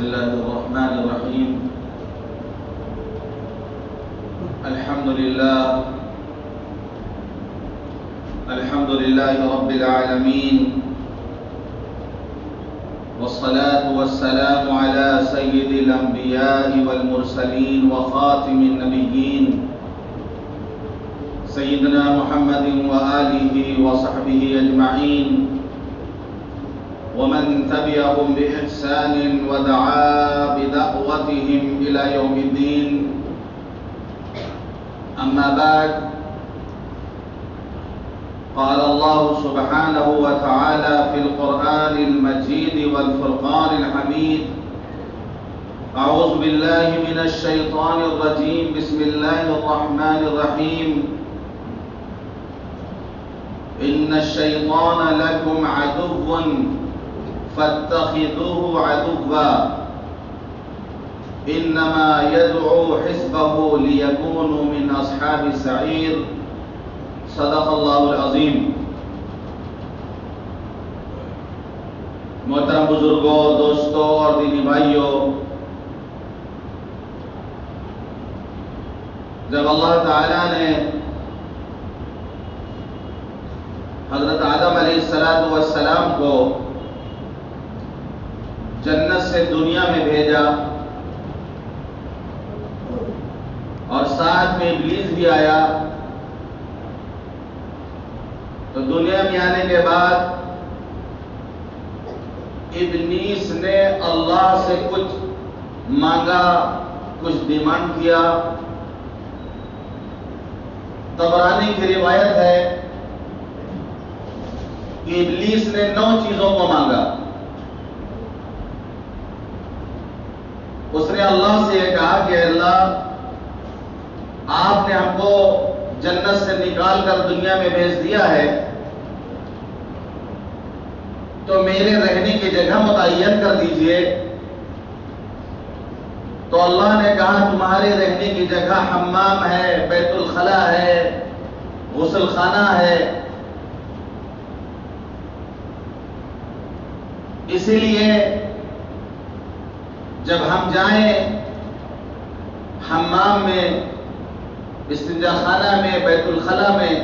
الله الرحمن الرحيم. الحمد لله رب العالمين، والصلاة والسلام على سيد الأنبياء والمرسلين وخاتم النبيين سيدنا محمد وآله وصحبه أجمعين، ومن تبعهم بإحسان ودعا بدعوتهم إلى يوم الدين. أما بعد، قال الله سبحانه وتعالى في القرآن المجيد والفرقان الحميد: أعوذ بالله من الشيطان الرجيم، بسم الله الرحمن الرحيم. إن الشيطان لكم عدو فاتخذوه عدوا إنما يدعو حزبه ليكونوا من أصحاب السعير. صدق اللہ العظیم. محترم بزرگوں، دوستوں اور دینی بھائیوں، جب اللہ تعالیٰ نے حضرت آدم علیہ السلام کو جنت سے دنیا میں بھیجا اور ساتھ میں ابلیس بھی آیا، تو دنیا میں آنے کے بعد ابلیس نے اللہ سے کچھ مانگا، کچھ ڈیمانڈ کیا. طبرانی کی روایت ہے کہ ابلیس نے 9 چیزوں کو مانگا. اس نے اللہ سے یہ کہا کہ اللہ، آپ نے ہم کو جنت سے نکال کر دنیا میں بھیج دیا ہے، تو میرے رہنے کی جگہ متعین کر دیجئے. تو اللہ نے کہا تمہارے رہنے کی جگہ حمام ہے، بیت الخلا ہے، غسل خانہ ہے. اسی لیے جب ہم جائیں حمام میں، استنجا خانہ میں، بیت الخلا میں،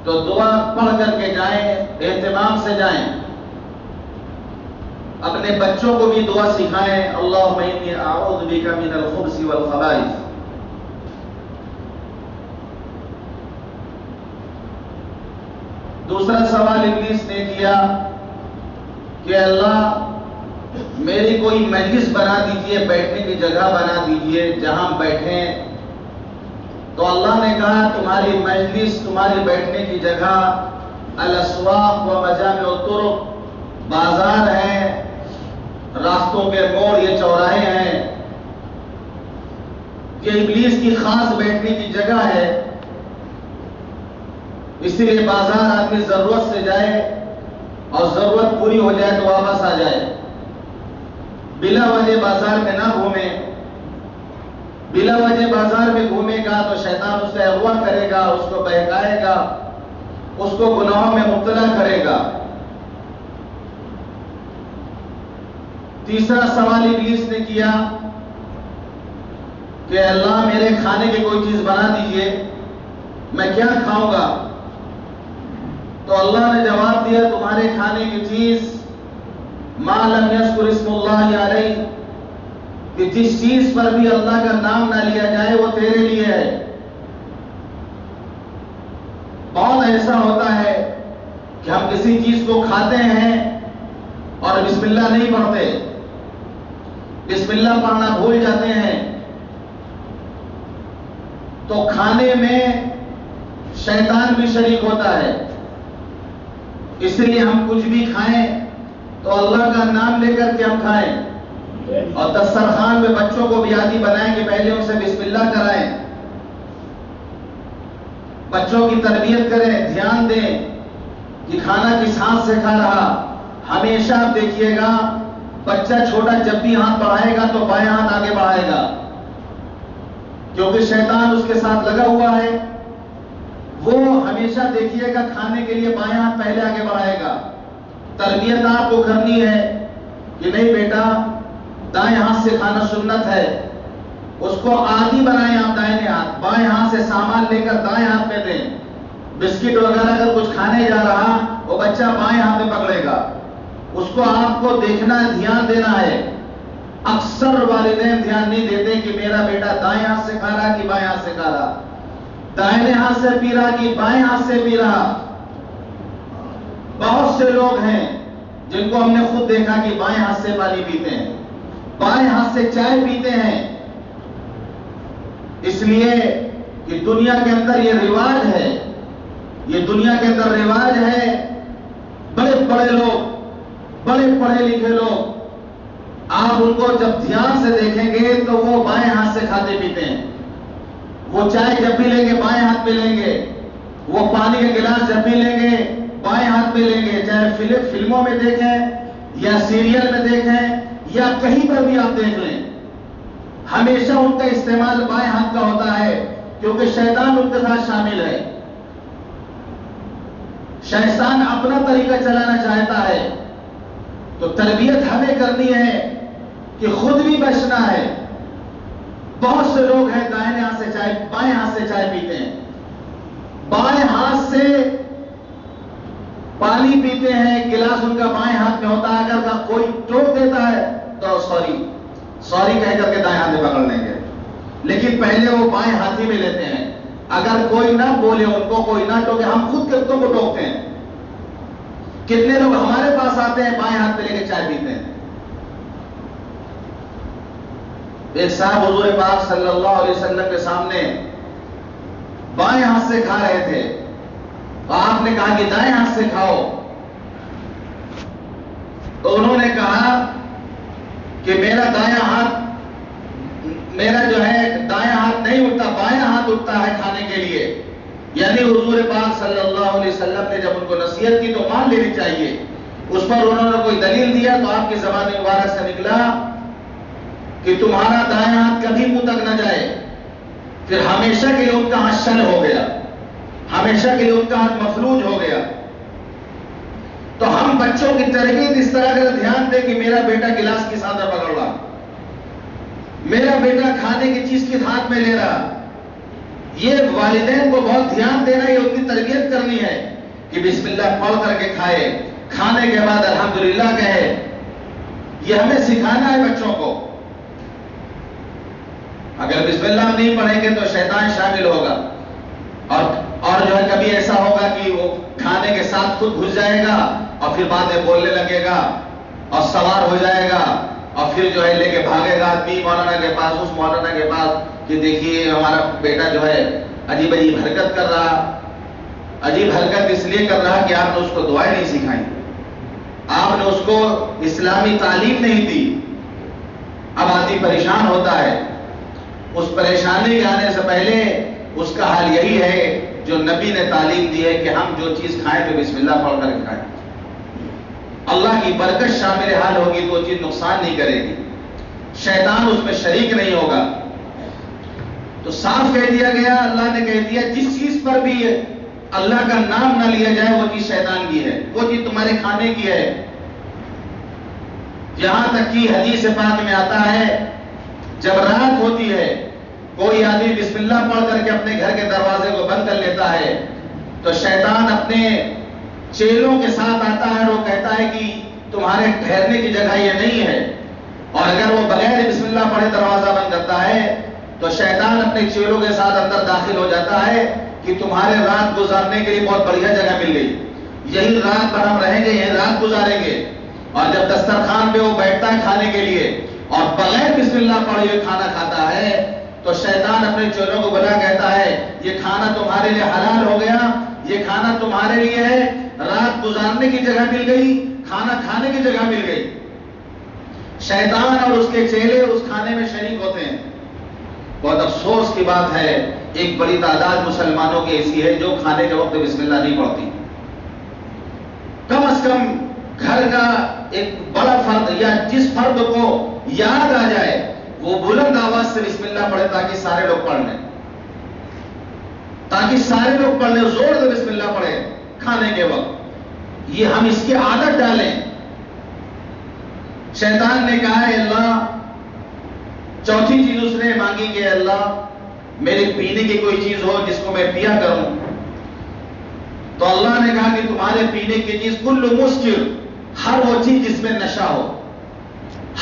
تو دعا پڑھ کر کے جائیں، اہتمام سے جائیں. اپنے بچوں کو بھی دعا سکھائیں: اللہم انی اعوذ بک من الخبث والخبائث. دوسرا سوال ابلیس نے کیا کہ اللہ، میری کوئی مجلس بنا دیجئے، بیٹھنے کی جگہ بنا دیجئے جہاں بیٹھیں. تو اللہ نے کہا تمہاری مجلس، تمہاری بیٹھنے کی جگہ الاسواق و مجامع الطرق، بازار ہیں، راستوں کے موڑ، یہ چوراہے ہیں، یہ ابلیس کی خاص بیٹھنے کی جگہ ہے. اسی لیے بازار آدمی ضرورت سے جائے اور ضرورت پوری ہو جائے تو واپس آ جائے. بلا وجہ بازار میں نہ گھومے. بلا وجہ بازار میں گھومے گا تو شیطان اس سے اغوا کرے گا، اس کو بہکائے گا، اس کو گناہوں میں مبتلا کرے گا. تیسرا سوال ابلیس نے کیا کہ اللہ، میرے کھانے کی کوئی چیز بنا دیجئے، میں کیا کھاؤں گا؟ تو اللہ نے جواب دیا تمہارے کھانے کی چیز ما لم یذکر اسم اللہ علیہ، کہ جس چیز پر بھی اللہ کا نام نہ لیا جائے وہ تیرے لیے ہے. بہت ایسا ہوتا ہے کہ ہم کسی چیز کو کھاتے ہیں اور بسم اللہ نہیں پڑھتے، بسم اللہ پڑھنا بھول جاتے ہیں. تو کھانے میں شیطان بھی شریک ہوتا ہے. اس لیے ہم کچھ بھی کھائیں تو اللہ کا نام لے کر کے ہم کھائیں، اور دسترخوان میں بچوں کو بھی عادی بنائیں کہ پہلے ان سے بسم اللہ کرائیں. بچوں کی تربیت کریں، دھیان دیں کہ کھانا کس ہاتھ سے کھا رہا. ہمیشہ آپ دیکھیے گا بچہ چھوٹا جب بھی ہاتھ بڑھائے گا تو بائیں ہاتھ آگے بڑھائے گا، کیونکہ شیطان اس کے ساتھ لگا ہوا ہے. وہ ہمیشہ دیکھیے گا کھانے کے لیے بائیں ہاتھ پہلے آگے بڑھائے گا. تربیت آپ کو کرنی ہے کہ نہیں بیٹا دائیں ہاتھ سے کھانا سنت ہے، اس کو عادی بنائیں آپ دائیں ہاتھ، بائیں ہاتھ سے سامان لے کر دائیں ہاتھ میں دیں۔ بسکٹ وغیرہ اگر کچھ کھانے جا رہا وہ بچہ بائیں ہاتھ میں پکڑے گا، اس کو آپ کو دیکھنا ہے، دھیان دینا ہے۔ اکثر والدین دھیان نہیں دیتے کہ میرا بیٹا دائیں ہاتھ سے کھا رہا کہ بائیں ہاتھ سے کھا رہا، دائیں ہاتھ سے پی رہا کہ بائیں ہاتھ سے پی رہا۔ بہت سے لوگ ہیں جن کو ہم نے خود دیکھا کہ بائیں ہاتھ سے پانی پیتے ہیں، بائیں ہاتھ سے چائے پیتے ہیں، اس لیے کہ دنیا کے اندر یہ رواج ہے، یہ دنیا کے اندر رواج ہے۔ بڑے بڑے لوگ، بڑے پڑھے لکھے لوگ، آپ ان کو جب دھیان سے دیکھیں گے تو وہ بائیں ہاتھ سے کھاتے پیتے ہیں۔ وہ چائے جب بھی لیں گے بائیں ہاتھ پہ لیں گے، وہ پانی کا گلاس جب بھی لیں گے بائیں ہاتھ پہ لیں گے، چاہے فلموں میں دیکھیں یا سیریل میں دیکھیں یا کہیں پر بھی آپ دیکھ لیں، ہمیشہ ان کا استعمال بائیں ہاتھ کا ہوتا ہے، کیونکہ شیطان ان کے ساتھ شامل ہے۔ شیطان اپنا طریقہ چلانا چاہتا ہے، تو تربیت ہمیں کرنی ہے کہ خود بھی بچنا ہے۔ بہت سے لوگ ہیں دائیں ہاتھ سے چائے، بائیں ہاتھ سے چائے پیتے ہیں، بائیں ہاتھ سے پانی پیتے ہیں، گلاس ان کا بائیں ہاتھ میں ہوتا ہے، اگر کوئی ٹوک دیتا ہے تو سوری کہہ کر کے دائیں ہاتھ میں پکڑ لیں گے، لیکن پہلے وہ بائیں ہاتھ ہی میں لیتے ہیں۔ اگر کوئی نہ بولے ان کو، کوئی نہ ٹوکے، ہم خود کتوں کو ٹوکتے ہیں۔ کتنے لوگ ہمارے پاس آتے ہیں بائیں ہاتھ پہ لے کے چائے پیتے ہیں۔ ایک صاحب حضور پاک صلی اللہ علیہ وسلم کے سامنے بائیں ہاتھ سے کھا رہے تھے، تو آپ نے کہا کہ دائیں ہاتھ سے کھاؤ، تو انہوں نے کہا کہ میرا دائیں ہاتھ، میرا جو ہے دائیں ہاتھ نہیں اٹھتا، بائیں ہاتھ اٹھتا ہے کھانے کے لیے۔ یعنی حضور پاک صلی اللہ علیہ وسلم نے جب ان کو نصیحت کی تو مان لینی چاہیے۔ اس پر انہوں نے کوئی دلیل دیا تو آپ کی زبان مبارک سے نکلا کہ تمہارا دائیں ہاتھ کبھی منہ تک نہ جائے، پھر ہمیشہ کے لیے ان کا ہاتھ شل ہو گیا، ہمیشہ کے لیے ان کا ہاتھ مفلوج ہو گیا۔ تو ہم بچوں کی تربیت اس طرح کا دھیان دیں کہ میرا بیٹا گلاس کس ہاتھ میں پکڑ رہا، میرا بیٹا کھانے کی چیز کس ہاتھ میں لے رہا۔ یہ والدین کو بہت دھیان دینا، یہ ان کی تربیت کرنی ہے کہ بسم اللہ پڑھ کر کے کھائے، کھانے کے بعد الحمدللہ کہے۔ یہ ہمیں سکھانا ہے بچوں کو۔ اگر بسم اللہ نہیں پڑھیں گے تو شیطان شامل ہوگا، اور جو ہے کبھی ایسا ہوگا کہ وہ کھانے کے ساتھ خود گھس جائے گا اور پھر بعد میں بولنے لگے گا اور سوار ہو جائے گا، اور پھر جو ہے لے کے بھاگے گا آدمی مولانا کے پاس، اس مولانا کے پاس کہ دیکھیے ہمارا بیٹا جو ہے عجیب عجیب حرکت کر رہا۔ عجیب حرکت اس لیے کر رہا کہ آپ نے اس کو دعائیں نہیں سکھائیں، آپ نے اس کو اسلامی تعلیم نہیں دی۔ اب آدمی پریشان ہوتا ہے، اس پریشانی کے آنے سے پہلے اس کا حال یہی ہے جو نبی نے تعلیم دی ہے کہ ہم جو چیز کھائیں تو بسم اللہ پڑھ کر کھائیں، اللہ کی برکت شامل حال ہوگی تو وہ چیز نقصان نہیں کرے گی، شیطان اس میں شریک نہیں ہوگا۔ تو صاف کہہ دیا گیا، اللہ نے کہہ دیا جس چیز پر بھی اللہ کا نام نہ لیا جائے وہ چیز شیطان کی ہے، وہ چیز تمہارے کھانے کی ہے۔ یہاں تک کہ حدیث پاک میں آتا ہے جب رات ہوتی ہے کوئی آدمی بسم اللہ پڑھ کر کے اپنے گھر کے دروازے کو بند کر لیتا ہے تو شیطان اپنے چیلوں کے ساتھ آتا ہے اور وہ کہتا ہے کہ تمہارے ٹھہرنے کی جگہ یہ نہیں ہے، اور اگر وہ بغیر بسم اللہ پڑھے دروازہ بند کرتا ہے تو شیطان اپنے چیلوں کے ساتھ اندر داخل ہو جاتا ہے کہ تمہارے رات گزارنے کے لیے بہت بڑھیا جگہ مل گئی، یہی رات بھر ہم رہیں گے، یہی رات گزاریں گے۔ اور جب دسترخوان پہ وہ بیٹھتا ہے کھانے کے لیے اور بغیر بسم اللہ پڑھے ہوئے کھانا کھاتا ہے تو شیطان اپنے چیلوں کو بلا کہتا ہے یہ کھانا تمہارے لیے حلال ہو گیا، یہ کھانا تمہارے لیے ہے، رات گزارنے کی جگہ مل گئی، کھانا کھانے کی جگہ مل گئی۔ شیطان اور اس کے چیلے اس کھانے میں شریک ہوتے ہیں۔ بہت افسوس کی بات ہے ایک بڑی تعداد مسلمانوں کی ایسی ہے جو کھانے کے وقت بسم اللہ نہیں پڑھتی۔ کم از کم گھر کا ایک بڑا فرد یا جس فرد کو یاد آ جائے وہ بلند آواز سے بسم اللہ پڑھے تاکہ سارے لوگ پڑھ لیں، تاکہ سارے لوگ پڑھ لیں، زور سے بسم اللہ پڑھے کھانے کے وقت۔ یہ ہم اس کی عادت ڈالیں۔ شیطان نے کہا ہے اللہ چوتھی چیز اس نے مانگی کہ اللہ میرے پینے کی کوئی چیز ہو جس کو میں پیا کروں. تو اللہ نے کہا کہ تمہارے پینے کی چیز کل مسکر، ہر وہ چیز جس میں نشہ ہو،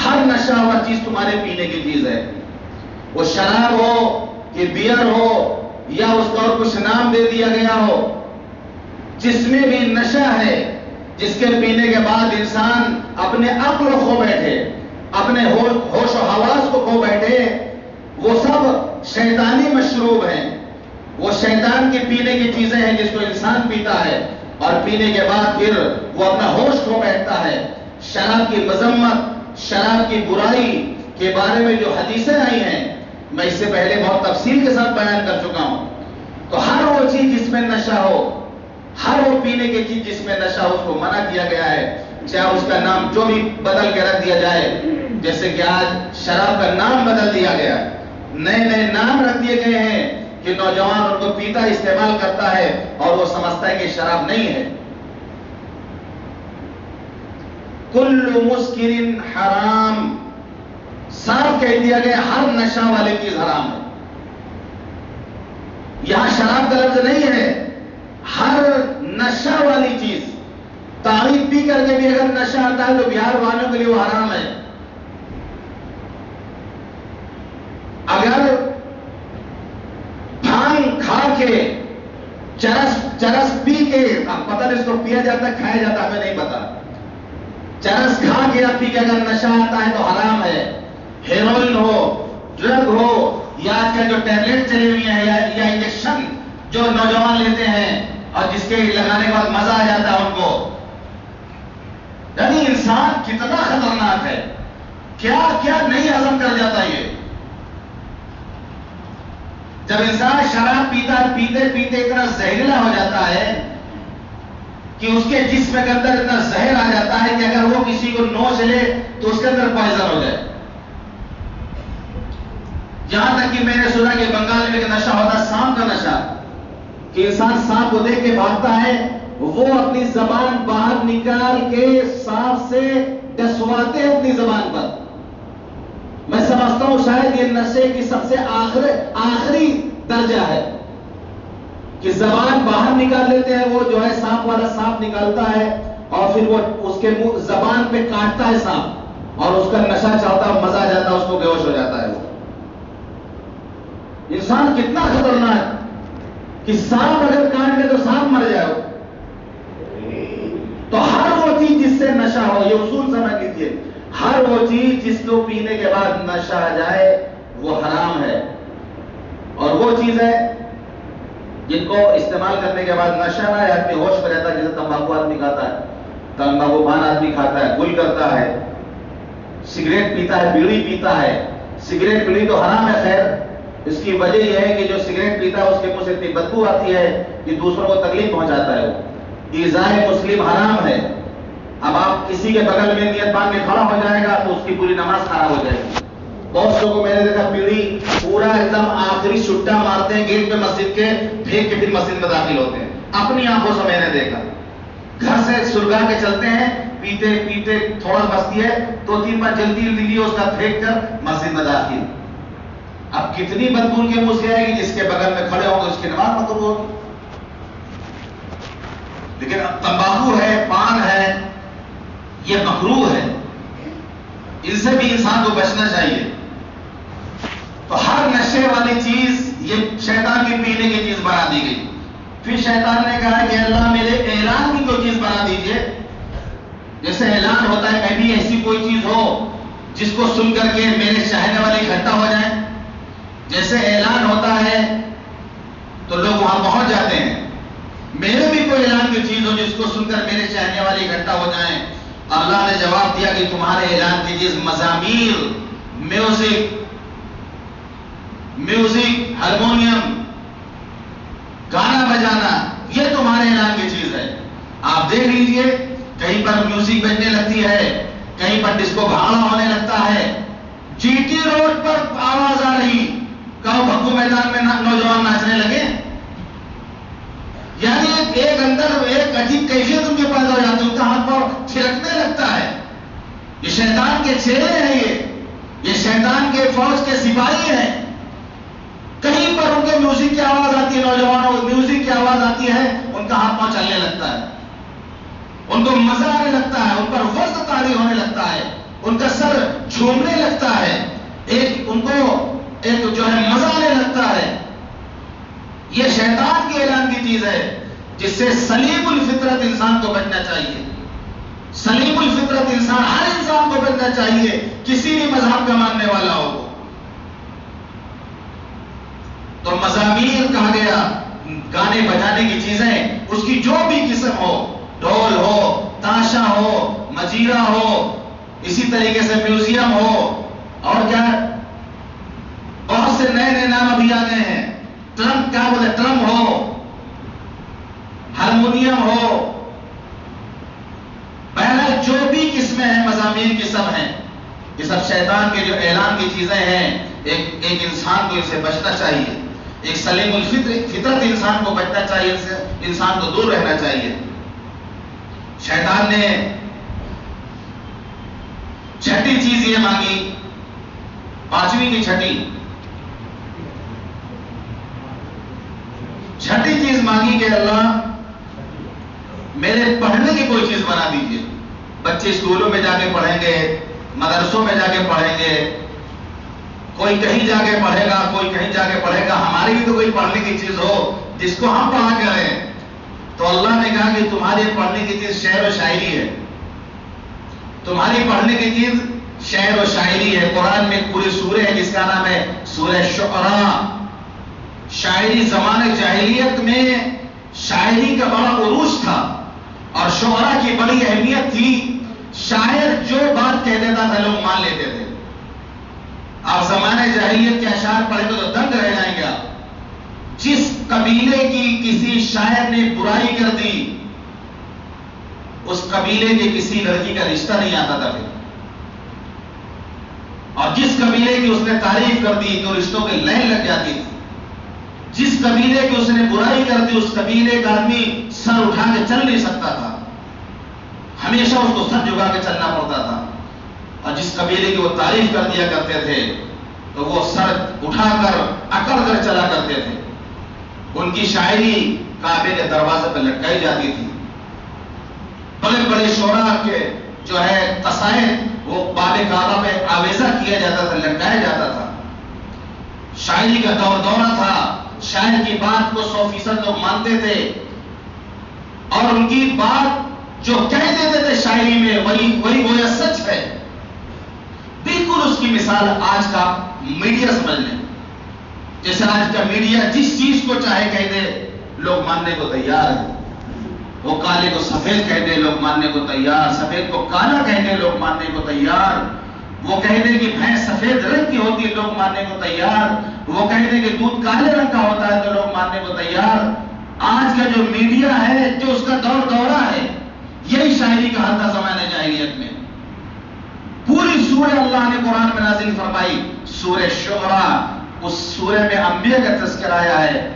ہر نشہ ہوا چیز تمہارے پینے کی چیز ہے. وہ شراب ہو کہ بیئر ہو یا اس کا اور کچھ نام دے دیا گیا ہو، جس میں بھی نشہ ہے، جس کے پینے کے بعد انسان اپنے عقل کو کھو بیٹھے، اپنے ہوش و حواس کو کھو بیٹھے، وہ سب شیطانی مشروب ہیں. وہ شیطان کے پینے کی چیزیں ہیں جس کو انسان پیتا ہے اور پینے کے بعد پھر وہ اپنا ہوش کھو بیٹھتا ہے. شراب کی مذمت، شراب کی برائی کے بارے میں جو حدیثیں آئی ہیں میں اس سے پہلے بہت تفصیل کے ساتھ بیان کر چکا ہوں. تو ہر وہ چیز جس میں نشہ ہو، ہر وہ پینے کی چیز جس میں نشہ ہو، اس کو منع کیا گیا ہے. چاہے اس کا نام جو بھی بدل کے رکھ دیا جائے، جیسے کہ آج شراب کا نام بدل دیا گیا، نئے نئے نام رکھ دیے گئے ہیں کہ نوجوان ان کو پیتا استعمال کرتا ہے اور وہ سمجھتا ہے کہ شراب نہیں ہے. کل مسکر حرام، صاف کہہ دیا گیا ہر نشہ والی چیز حرام ہے. یہاں شراب کا لفظ نہیں ہے، ہر نشہ والی چیز. تعریف بھی کر کے بھی اگر نشہ آتا ہے تو بہار والوں کے لیے وہ حرام ہے. اگر بھانگ کھا کے چرس پی کے، اب پتہ نہیں اس کو پیا جاتا ہے کھایا جاتا ہے ہمیں نہیں پتا، چرس کھا کے پی کے اگر نشہ آتا ہے تو حرام ہے. ہیروئن ہو، ڈرگ ہو، یا آج کل جو ٹیبلٹ چلے ہوئے ہیں یا انجیکشن جو نوجوان لیتے ہیں اور جس کے لگانے کے بعد مزہ آ جاتا ہے ان کو. یعنی انسان کتنا خطرناک ہے، کیا کیا نہیں ہضم کر جاتا. یہ جب انسان شراب پیتا پیتے پیتے اتنا زہریلا ہو جاتا ہے کہ اس کے جسم کے اندر اتنا زہر آ جاتا ہے کہ اگر وہ کسی کو نوچ لے تو اس کے اندر پوائزن ہو جائے. یہاں تک کہ میں نے سنا کہ بنگال میں ایک نشہ ہوتا ہے سانپ کا نشہ، کہ انسان سانپ کو دیکھ کے بھاگتا ہے، وہ اپنی زبان باہر نکال کے سانپ سے ڈسواتے ہیں اپنی زبان پر. میں سمجھتا ہوں شاید یہ نشے کی سب سے آخری درجہ ہے کہ زبان باہر نکال لیتے ہیں. وہ جو ہے سانپ والا سانپ نکالتا ہے اور پھر وہ اس کے منہ زبان پہ کاٹتا ہے سانپ اور اس کا نشہ چڑھتا ہے، مزہ آ جاتا ہے، اس کو بے ہوش ہو جاتا ہے. وہ انسان کتنا خطرناک کہ سانپ اگر کاٹ لے تو سانپ مر جائے. تو ہر وہ چیز جس سے نشہ ہو، یہ اصول سمجھ لیجیے، ہر وہ چیز جس کو پینے کے بعد نشہ آ جائے وہ حرام ہے. اور وہ چیز ہے جن کو استعمال کرنے کے بعد نشہ نہ آئے، آدمی ہوش میں رہتا ہے. جیسے تمباکو آدمی کھاتا ہے، تمباکو پان آدمی کھاتا ہے، گل کرتا ہے، سگریٹ پیتا ہے، بیڑی پیتا ہے. سگریٹ بیڑی تو حرام ہے. خیر اس کی وجہ یہ ہے کہ جو سگریٹ پیتا ہے اس کے منہ سے اتنی بدبو آتی ہے کہ دوسروں کو تکلیف پہنچاتا ہے. وہ ایذائے مسلم حرام ہے. اب آپ کسی کے بغل میں نیت باندھ کے کھڑا ہو جائے گا تو اس کی پوری نماز خراب ہو جائے گی. بہت لوگوں کو میں نے دیکھا بیڑی پورا ایک دم آخری چھٹا مارتے ہیں گیٹ پہ مسجد کے، پھینک کے پھر مسجد میں داخل ہوتے ہیں. اپنی آنکھوں سے میں نے دیکھا. گھر سے سرگا کے چلتے ہیں، پیتے پیتے تھوڑا بستی ہے، 2-3 بار جلدی جلدی اس کا پھینک کر مسجد میں داخل. اب کتنی بدبو ان کے منہ سے آئے گی، جس کے بغل میں کھڑے ہوں گے اس کی نماز مکروہ ہوگی. لیکن اب تمباکو ہے، پان ہے، یہ مکروہ ہے. ان سے بھی انسان کو بچنا چاہیے. تو ہر نشے والی چیز یہ شیطان کی پینے کی چیز بنا دی گئی. پھر شیطان نے کہا کہ اللہ میرے اعلان کی کوئی چیز بنا دیجئے. جیسے اعلان ہوتا ہے کبھی ایسی کوئی چیز ہو جس کو سن کر کے میرے چاہنے والے اکٹھا ہو جائیں. جیسے اعلان ہوتا ہے تو لوگ وہاں پہنچ جاتے ہیں. میرے بھی کوئی اعلان کی چیز ہو جس کو سن کر میرے چاہنے والے اکٹھا ہو جائیں. اللہ نے جواب دیا کہ تمہارے اعلان کی چیز مزامیر، میوزک، ہارمونیم، گانا بجانا، یہ تمہارے اعلان کی چیز ہے. آپ دیکھ لیجئے کہیں پر میوزک بجنے لگتی ہے، کہیں پر ڈسکو بھانگڑا ہونے لگتا ہے، جی ٹی روڈ پر آواز آ رہی، کہو بھگو میدان میں نوجوان ناچنے لگے. یعنی ایک اندر ایک عجیب کیفیت ان کے پیدا ہو جاتی ہے، ان کا ہاتھ پاؤں چھلکنے لگتا ہے. یہ شیطان کے چہرے ہیں. یہ یہ شیطان کے فوج کے سپاہی ہیں. کہیں پر ان کے میوزک کی آواز آتی ہے، نوجوانوں کو میوزک کی آواز آتی ہے، ان کا ہاتھ پاؤں چلنے لگتا ہے، ان کو مزہ آنے لگتا ہے، ان پر وزن طاری ہونے لگتا ہے، ان کا سر جھومنے لگتا ہے، ان کو ایک جو ہے مزہ آنے لگتا ہے. یہ شیطان کے اعلان کی چیز ہے جس سے سلیم الفطرت انسان کو بچنا چاہیے. سلیم الفطرت انسان، ہر انسان کو بچنا چاہیے، کسی بھی مذہب کا ماننے والا ہو. تو مزامیر کہا گیا گانے بجانے کی چیزیں، اس کی جو بھی قسم ہو، ڈھول ہو، تاشا ہو، مجیرا ہو، اسی طریقے سے میوزیم ہو، اور کیا بہت سے نئے نئے نام ابھی آ گئے ہیں، ٹرم کیا بولے، ٹرم ہو، ہارمونیم ہو، بہرحال جو بھی قسمیں ہیں مضامین کی سب ہیں. یہ سب شیطان کے جو اعلان کی چیزیں ہیں. ایک انسان کو ان سے بچنا چاہیے، ایک سلیم الفطرت انسان کو بچنا چاہیے، ان سے انسان کو دور رہنا چاہیے. شیطان نے چھٹی چیز یہ مانگی، پانچویں کی چھٹی چیز مانگی کہ اللہ میرے پڑھنے کی کوئی چیز بنا دیجئے. بچے اسکولوں میں جا کے پڑھیں گے، مدرسوں میں جا کے پڑھیں گے، کوئی کہیں جا کے پڑھے گا، کوئی کہیں جا کے پڑھے گا، ہماری بھی تو کوئی پڑھنے کی چیز ہو جس کو ہم پڑھا کے رہیں. تو اللہ نے کہا کہ تمہاری پڑھنے کی چیز شعر و شاعری ہے. تمہاری پڑھنے کی چیز شعر و شاعری ہے. قرآن میں ایک پوری سورہ ہے جس کا نام ہے سورہ شعراء. شاعری زمانے جاہلیت میں شاعری کا بڑا عروج تھا اور شعراء کی بڑی اہمیت تھی. شاعر جو بات کہہ دیتا تھا لوگ مان لیتے تھے. آپ زمانے جاہلیت کے اشعار پڑھیں گے تو دنگ رہ جائیں گے. جس قبیلے کی کسی شاعر نے برائی کر دی اس قبیلے کے کسی لڑکی کا رشتہ نہیں آتا تھا پھر. اور جس قبیلے کی اس نے تعریف کر دی تو رشتوں کے لائن لگ جاتی تھی. جس قبیلے کی اس نے برائی کر دی اس قبیلے کا آدمی سر اٹھا کے چل نہیں سکتا تھا، ہمیشہ اس کو سر جھکا کے چلنا پڑتا تھا. اور جس قبیلے کی وہ تعریف کر دیا کرتے تھے تو وہ سر اٹھا کر اکڑ کر چلا کرتے تھے. ان کی شاعری کعبے کے دروازے پہ لٹکائی جاتی تھی. بڑے بڑے شعراء کے جو ہے قصائد وہ باب کعبہ پہ آویزہ کیا جاتا تھا، لٹکایا جاتا تھا. شاعری کا دورہ تھا. شاعر کی بات کو 100% لوگ مانتے تھے اور ان کی بات جو کہہ دیتے تھے شاعری میں وہی گویا سچ ہے. بالکل اس کی مثال آج کا میڈیا سمجھ لیں. جیسے آج کا میڈیا جس چیز کو چاہے کہہ دے لوگ ماننے کو تیار ہیں. وہ کالے کو سفید کہہ دے لوگ ماننے کو تیار، سفید کو کالا کہہ دے لوگ ماننے کو تیار. وہ کہہ دے کہ بھینس سفید رنگ کی ہوتی ہے لوگ ماننے کو تیار. وہ کہہ دے کہ دودھ کالے رنگ کا ہوتا ہے تو لوگ ماننے کو تیار. آج کا جو میڈیا ہے، جو اس کا دورہ ہے، یہی شاعری کا حال تھا زمانے جاہلیت میں. پوری سورہ اللہ نے قرآن میں نازل فرمائی سورہ شعراء. اس سورہ میں انبیاء کا تذکرہ آیا ہے،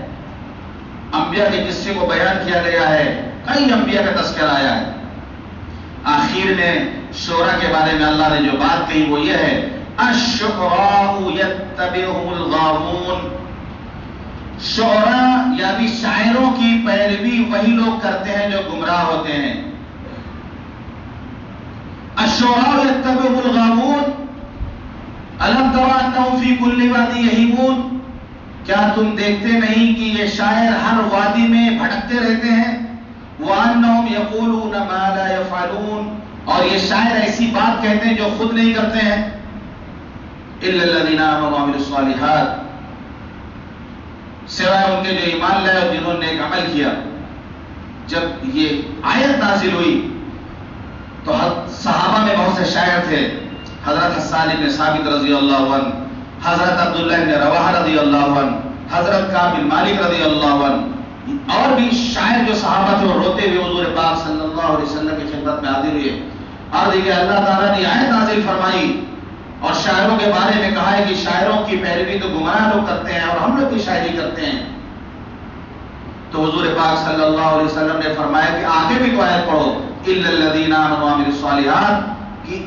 انبیاء کے قصے کو بیان کیا گیا ہے، کئی انبیاء کا تذکرہ آیا ہے. آخر میں شعراء کے بارے میں اللہ نے جو بات کہی وہ یہ ہے الشعراء یتبعهم الغاوون. شعراء یا بھی شاعروں کی پیروی وہی لوگ کرتے ہیں جو گمراہ ہوتے ہیں. الشعراء یتبعهم الغاوون الم تر انهم فی کل وادی یہیمون. کیا تم دیکھتے نہیں کہ یہ شاعر ہر وادی میں بھٹکتے رہتے ہیں. وانهم یقولون ما لا یفعلون. اور یہ شاعر ایسی بات کہتے ہیں جو خود نہیں کرتے ہیں. الا الذین آمنوا وعملوا الصالحات. سوائے ان کے جو ایمان لائے اور جنہوں نے ایک عمل کیا. جب یہ آیت نازل ہوئی تو صحابہ میں بہت سے شاعر تھے. حضرت حسان بن ثابت رضی اللہ عنہ، حضرت عبداللہ بن رواحہ رضی اللہ عنہ، حضرت کعب بن مالک رضی اللہ عنہ، اور بھی شاعر جو صحابہ تھے وہ روتے ہوئے حضور پاک صلی اللہ علیہ وسلم کی خدمت میں حاضر ہوئے. اور دیکھیں اللہ تعالیٰ نے آیت نازل فرمائی اور شاعروں کے بارے میں کہا ہے کہ شاعروں کی پیروی تو گمراہ لوگ کرتے ہیں اور ہم لوگ بھی شاعری کرتے ہیں. تو حضور پاک صلی اللہ علیہ وسلم نے فرمایا کہ آگے بھی تو آیت پڑھو الا الذین آمنوا وعملوا الصالحات، کہ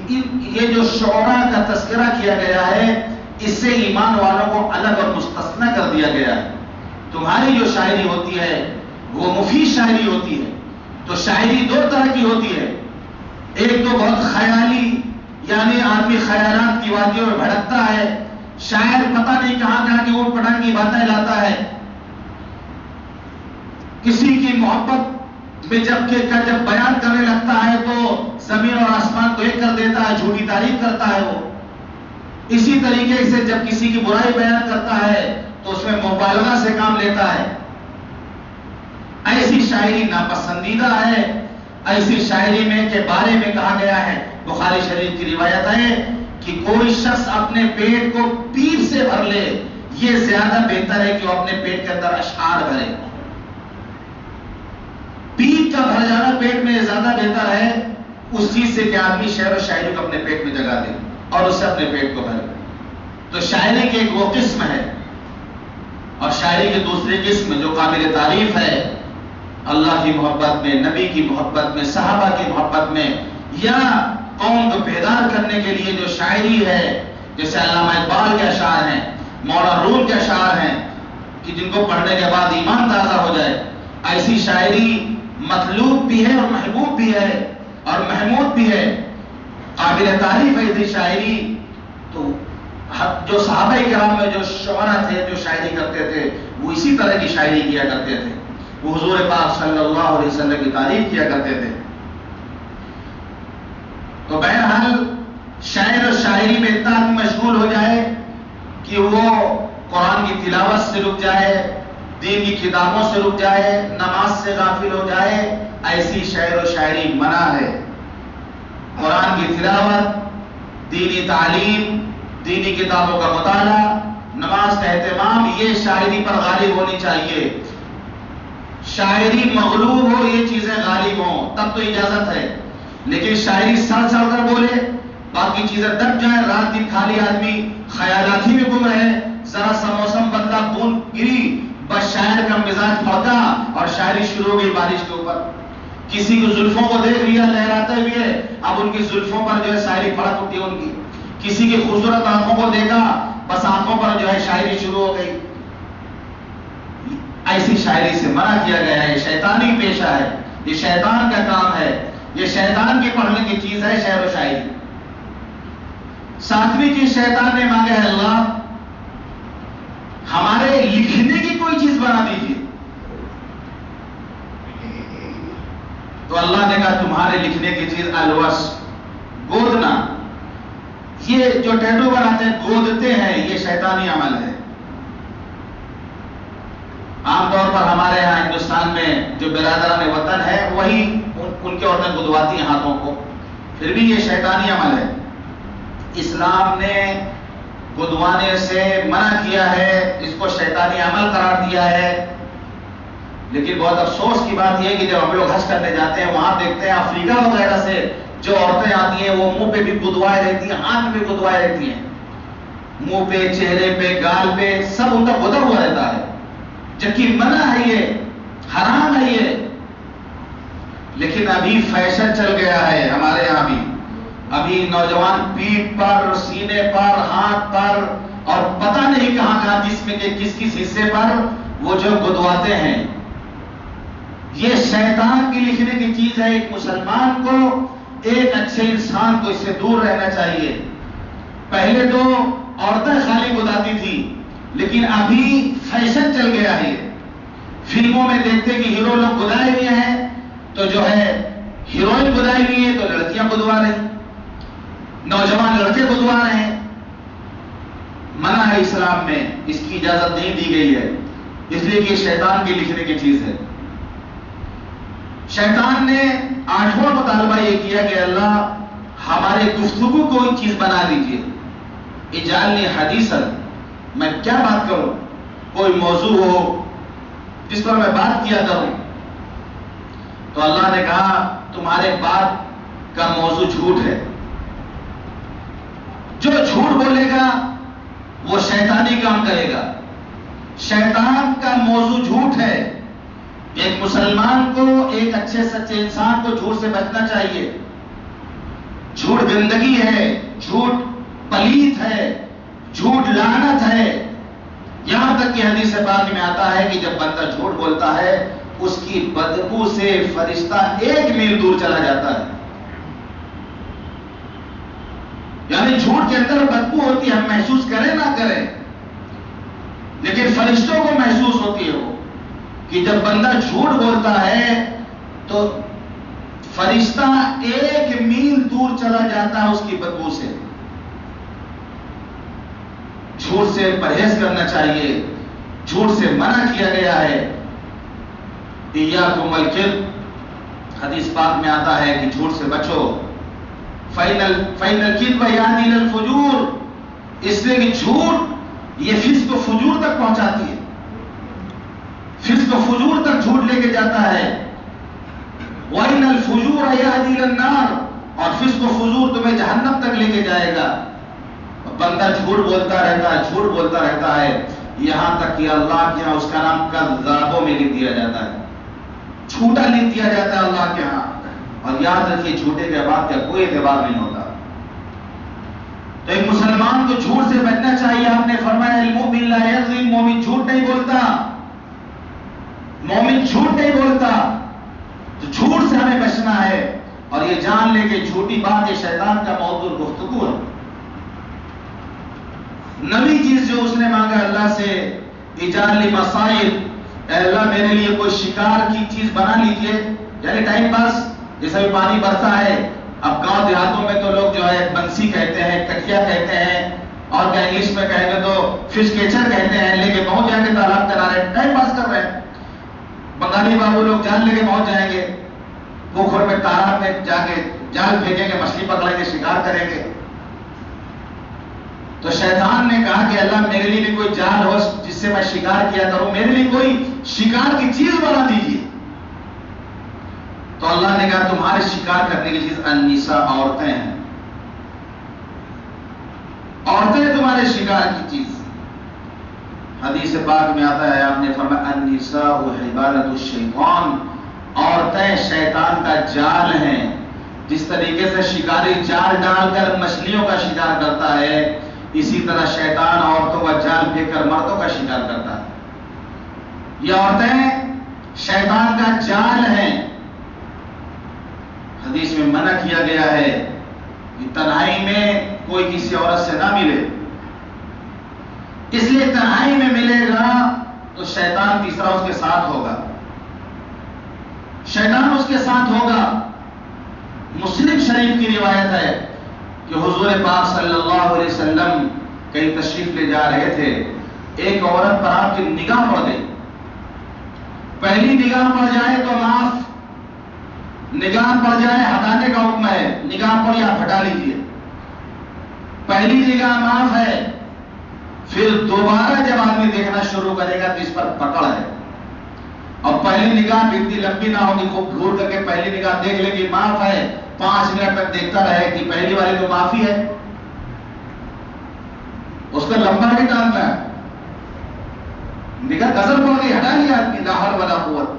یہ جو شعراء کا تذکرہ کیا گیا ہے اس سے ایمان والوں کو الگ اور مستثنی کر دیا گیا ہے. تمہاری جو شاعری ہوتی ہے وہ مفید شاعری ہوتی ہے. تو شاعری دو طرح کی ہوتی ہے. ایک تو بہت خیالی، یعنی آدمی خیالات کی وادیوں میں بھٹکتا ہے، شاعر پتہ نہیں کہاں کہاں کی اوٹ پٹانگ کی باتیں لاتا ہے. کسی کی محبت میں جب بیان کرنے لگتا ہے تو زمین اور آسمان کو ایک کر دیتا ہے، جھوٹی تعریف کرتا ہے وہ. اسی طریقے سے جب کسی کی برائی بیان کرتا ہے تو اس میں مبالغہ سے کام لیتا ہے. ایسی شاعری ناپسندیدہ ہے. ایسی شاعری میں کے بارے میں کہا گیا ہے، بخاری شریف کی روایت ہے کہ کوئی شخص اپنے پیٹ کو پیر سے بھر لے، یہ زیادہ بہتر ہے کہ وہ اپنے پیٹ کے اندر اشعار بھرے. پیٹ کا بھر جانا پیٹ میں زیادہ بہتر ہے اس چیز سے کہ آدمی شعر و شاعری کو اپنے پیٹ میں جگہ دے اور اس سے اپنے پیٹ کو بھرے. تو شاعری کی ایک وہ قسم ہے، اور شاعری کی دوسری قسم جو قابل تعریف ہے، اللہ کی محبت میں، نبی کی محبت میں، صحابہ کی محبت میں، یا قوم کو بیدار کرنے کے لیے جو شاعری ہے، جیسے علامہ اقبال کے اشعار ہیں، مولانا روم کے اشعار ہیں کہ جن کو پڑھنے کے بعد ایمان تازہ ہو جائے. ایسی شاعری مطلوب بھی ہے اور محبوب بھی ہے اور محمود بھی ہے، قابل تعریف ہے ایسی شاعری. تو جو صحابہ کرام میں جو شعراء تھے جو شاعری کرتے تھے وہ اسی طرح کی شاعری کیا کرتے تھے. وہ حضور پاک صلی اللہ علیہ وسلم کی تعریف کیا کرتے تھے. تو بہرحال شاعر اور شاعری میں اتنا مشغول ہو جائے کہ وہ قرآن کی تلاوت سے رک جائے، دین کی کتابوں سے رک جائے، نماز سے غافل ہو جائے، ایسی شعر و شاعری منع ہے. قرآن کی تلاوت، دینی تعلیم، دینی کتابوں کا مطالعہ، نماز کا اہتمام، یہ شاعری پر غالب ہونی چاہیے. شاعری مغلوب ہو، یہ چیزیں غالب ہوں تب تو اجازت ہے. لیکن شاعری سڑ سڑ کر بولے، باقی چیزیں دب جائیں، رات دن خالی آدمی خیالات ہی میں گم رہے، ذرا سا موسم بدلا، بوند گری، بس شاعر کا مزاج پھڑکا اور شاعری شروع ہو گئی بارش کے اوپر. کسی کی زلفوں کو دیکھ لیا لہراتے ہوئے، اب ان کی زلفوں پر جو ہے شاعری پھڑک اٹھی ان کی. کسی کی خوبصورت آنکھوں کو دیکھا، بس آنکھوں پر جو ہے شاعری شروع ہو گئی. ایسی شاعری سے منع کیا گیا ہے. یہ شیطانی پیشہ ہے، یہ شیطان کا کام ہے، یہ شیطان کی پڑھنے کی چیز ہے شعر و شاعری. ساتویں چیز شیطان نے مانگا ہے، اللہ ہمارے لکھنے کی کوئی چیز بنا دیجیے. تو اللہ نے کہا تمہارے لکھنے کی چیز الوس، گودنا. یہ جو ٹیٹو بناتے ہیں، گودتے ہیں، یہ شیطانی عمل ہے. عام طور پر ہمارے یہاں ہندوستان میں جو برادران وطن ہے وہی ان کے عورتیں گدواتی ہیں ہاتھوں کو، پھر بھی یہ شیطانی عمل ہے. اسلام نے گدوانے سے منع کیا ہے، اس کو شیطانی عمل قرار دیا ہے. لیکن بہت افسوس کی بات یہ ہے کہ جب ہم لوگ حج کرنے جاتے ہیں وہاں دیکھتے ہیں افریقہ وغیرہ سے جو عورتیں آتی ہیں وہ منہ پہ بھی گدوائے رہتی ہیں، ہاتھ پہ گدوائے رہتی ہیں، منہ پہ، چہرے پہ، گال پہ، سب ان کا گدا ہوا رہتا ہے. جبکہ منع ہے، یہ حرام ہے یہ. لیکن ابھی فیشن چل گیا ہے ہمارے یہاں بھی. ابھی نوجوان پیٹھ پر، سینے پر، ہاتھ پر اور پتہ نہیں کہاں کہاں جسم کے کس حصے پر وہ جو گدواتے ہیں. یہ شیطان کی لکھنے کی چیز ہے. ایک مسلمان کو، ایک اچھے انسان کو اس سے دور رہنا چاہیے. پہلے تو عورتیں خالی گداتی تھی، لیکن ابھی فیشن چل گیا ہے. فلموں میں دیکھتے کہ ہیرو لوگ گدائے ہوئے ہیں تو جو ہے ہیروئن گدائی ہوئی ہے تو لڑکیاں گدوا رہی، نوجوان لڑکے گدوا رہے ہیں. منع ہے اسلام میں، اس کی اجازت نہیں دی گئی ہے، اس لیے کہ شیطان کی لکھنے کی چیز ہے. شیطان نے 8واں مطالبہ یہ کیا کہ اللہ ہمارے گفتگو کو ایک چیز بنا دیجیے. اجعلنی حدیثا، میں کیا بات کروں، کوئی موضوع ہو جس پر میں بات کیا کروں. تو اللہ نے کہا تمہارے بات کا موضوع جھوٹ ہے. جو جھوٹ بولے گا وہ شیطانی کام کرے گا. شیطان کا موضوع جھوٹ ہے. ایک مسلمان کو، ایک اچھے سچے انسان کو جھوٹ سے بچنا چاہیے. جھوٹ گندگی ہے، جھوٹ پلیت ہے، جھوٹ لعنت ہے. یہاں تک کہ حدیث پاک میں آتا ہے کہ جب بندہ جھوٹ بولتا ہے اس کی بدبو سے فرشتہ 1 میل دور چلا جاتا ہے. یعنی جھوٹ کے اندر بدبو ہوتی ہے، ہم محسوس کریں نہ کریں، لیکن فرشتوں کو محسوس ہوتی ہے وہ کہ جب بندہ جھوٹ بولتا ہے تو فرشتہ 1 میل دور چلا جاتا ہے اس کی بدبو سے. جھوٹ سے پرہیز کرنا چاہیے، جھوٹ سے منع کیا گیا ہے. ایاکم الکذب، حدیث پاک میں آتا ہے کہ جھوٹ سے بچو. فإن الكذب يهدي إلى الفجور، اس لیے کہ جھوٹ یہ فسق و فجور تک پہنچاتی ہے، فسق و فجور تک جھوٹ لے کے جاتا ہے. وإن الفجور يهدي إلى النار، اور فسق و فجور تمہیں جہنم تک لے کے جائے گا. بندہ جھوٹ بولتا رہتا ہے، جھوٹ بولتا رہتا ہے، یہاں تک کہ اللہ کے ہاں اس کا نام کذابوں میں لکھ دیا جاتا ہے، جھوٹا لکھ دیا جاتا ہے اللہ کے ہاں. اور یاد رکھیے جھوٹے کے بعد کا کوئی اعتبار نہیں ہوتا. تو ایک مسلمان کو جھوٹ سے بچنا چاہیے. آپ نے فرمایا المؤمن لا یکذب، مومن جھوٹ نہیں بولتا، مومن جھوٹ نہیں بولتا. تو جھوٹ سے ہمیں بچنا ہے اور یہ جان لے کہ جھوٹی بات یہ شیطان کا موضوع گفتگو ہے. نوی چیز جو اس نے مانگا اللہ سے، اجعل لی مصائد، اے اللہ میرے لیے کوئی شکار کی چیز بنا لیجئے. یعنی ٹائم پاس، جیسا بھی پانی برسا ہے، اب گاؤں دیہاتوں میں تو لوگ جو ہے بنسی کہتے ہیں، کٹیا کہتے ہیں، اور کیا انگلش میں کہیں گے تو فش کیچر کہتے ہیں، لے کے پہنچ جائیں گے تالاب کنارے، ٹائم پاس کر رہے ہیں. بنگالی بابو لوگ جال لے کے پہنچ جائیں گے، پوکھر میں تالاب میں جا کے جال پھینکیں گے، مچھلی پکڑیں گے، شکار کریں گے. تو شیطان نے کہا کہ اللہ میرے لیے بھی کوئی جال ہو جس سے میں شکار کیا کروں، میرے لیے کوئی شکار کی چیز بنا دیجیے. تو اللہ نے کہا تمہارے شکار کرنے کی چیز النساء، عورتیں ہیں، عورتیں تمہارے شکار کی چیز. حدیث پاک میں آتا ہے، آپ نے فرمایا النساء حبالۃ الشیطان، عورتیں شیطان کا جال ہیں. جس طریقے سے شکاری جال ڈال کر مچھلیوں کا شکار کرتا ہے، اسی طرح شیطان عورتوں کا جال پھینک کر مردوں کا شکار کرتا ہے. یہ عورتیں شیطان کا جال ہیں. حدیث میں منع کیا گیا ہے کہ تنہائی میں کوئی کسی عورت سے نہ ملے. اس لیے تنہائی میں ملے گا تو شیطان تیسرا اس کے ساتھ ہوگا، شیطان اس کے ساتھ ہوگا. مسلم شریف کی روایت ہے کہ حضور پاک صلی اللہ علیہ وسلم کہیں تشریف لے جا رہے تھے، ایک عورت پر آپ کی نگاہ پڑ گئی. پہلی نگاہ پڑ جائے تو معاف، نگاہ پڑ جائے ہٹانے کا حکم ہے، نگاہ پڑی آپ ہٹا لیجیے. پہلی نگاہ معاف ہے، پھر دوبارہ جب آدمی دیکھنا شروع کرے گا تو اس پر پکڑ ہے. اور پہلی نگاہ اتنی لمبی نہ ہوگی، خوب گھور کر کے پہلی نگاہ دیکھ لے گی معاف ہے، 5 منٹ تک دیکھتا رہے کہ پہلی والی تو معافی ہے، اس کا لمبا نہیں ڈالنا ہے. نگاہ گزر پڑ گئی، ہٹا لیا آدمی، لا حول ولا قوت.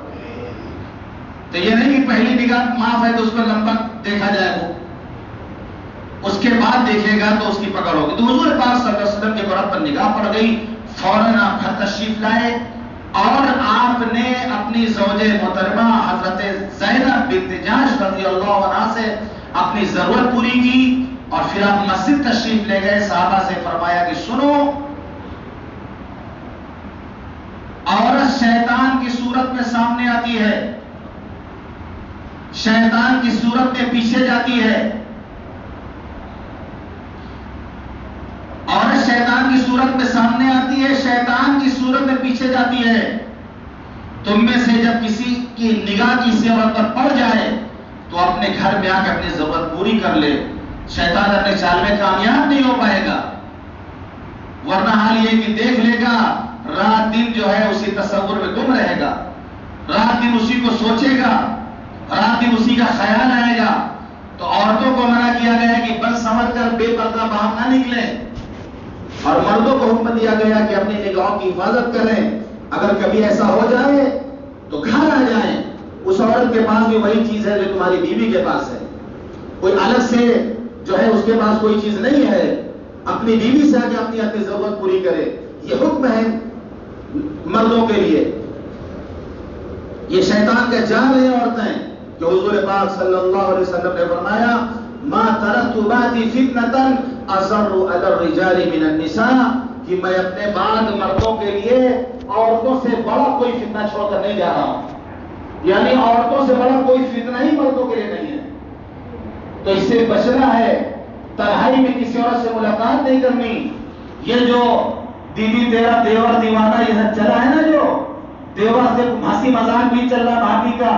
تو یہ نہیں کہ پہلی نگاہ معاف ہے تو اس کو لمبا دیکھا جائے، وہ اس کے بعد دیکھے گا تو اس کی پکڑ ہوگی. تو حضور پاک صلی اللہ علیہ وسلم کی عورت پر نگاہ پڑ گئی، فوراً آپ گھر تشریف لائے اور آپ نے اپنی زوج محترمہ حضرت زینب بنت جحش رضی اللہ عنہا سے اپنی ضرورت پوری کی اور پھر آپ مسجد تشریف لے گئے. صحابہ سے فرمایا کہ سنو، عورت شیطان کی صورت میں سامنے آتی ہے، شیطان کی صورت میں پیچھے جاتی ہے. عورت شیطان کی صورت میں سامنے آتی ہے، شیطان کی صورت میں پیچھے جاتی ہے. تم میں سے جب کسی کی نگاہ کسی عورت پر پڑ جائے تو اپنے گھر میں آ کے اپنی ضرورت پوری کر لے. شیطان اپنے چال میں کامیاب نہیں ہو پائے گا، ورنہ حال یہ کہ دیکھ لے گا، رات دن جو ہے اسی تصور میں گم رہے گا، رات دن اسی کو سوچے گا، رات دن اسی کا خیال آئے گا. تو عورتوں کو منع کیا گیا ہے کہ بن سمجھ کر بے پردہ باہر نہ نکلیں، اور مردوں کو حکم دیا گیا کہ اپنی نگاہوں کی حفاظت کریں. اگر کبھی ایسا ہو جائے تو گھر آ جائیں، اس عورت کے پاس بھی وہی چیز ہے جو تمہاری بیوی کے پاس ہے. کوئی الگ سے جو ہے اس کے پاس کوئی چیز نہیں ہے اپنی بیوی سے آگے اپنی ضرورت پوری کرے. یہ حکم ہے مردوں کے لیے. یہ شیطان کا جال ہے عورتیں کہ حضور پاک صلی اللہ علیہ وسلم نے فرمایا ما ترکت بعدی فتنة اضر علی الرجال من النساء، کہ میں اپنے بعد مردوں کے لیے عورتوں سے بڑا کوئی فتنہ چھوڑ کر نہیں جا رہا ہوں. یعنی عورتوں سے بڑا کوئی فتنہ ہی مردوں کے لیے نہیں ہے. تو اس سے بچنا ہے. تنہائی میں کسی عورت سے ملاقات نہیں کرنی. یہ جو دیدی تیرا دیور دیوانہ یہ سب چلا ہے نا، جو دیور سے ہنسی مذاق بھی چل رہا بھابھی کا،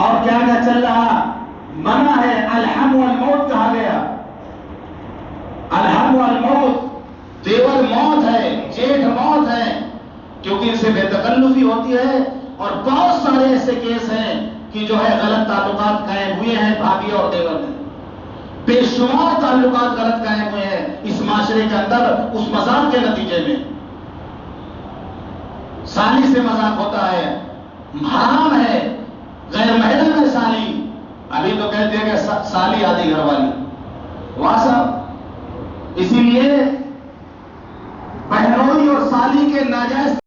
اور کیا کیا چل رہا، منع ہے. الحم والموت کہا گیا. الحم والموت، دیور موت ہے، جیٹھ موت ہے، کیونکہ ان سے بے تکلفی ہوتی ہے. اور بہت سارے ایسے کیس ہیں کہ جو ہے غلط تعلقات قائم ہوئے ہیں بھابھی اور دیور میں. بے شمار تعلقات غلط قائم ہوئے ہیں اس معاشرے کے اندر اس مذاق کے نتیجے میں. سالی سے مذاق ہوتا ہے، حرام ہے. غیر محرم ہے سالی. ابھی تو کہتے ہیں کہ سالی آدھی گھر والی. واہ صاحب. اسی لیے بہنوئی اور سالی کے ناجائز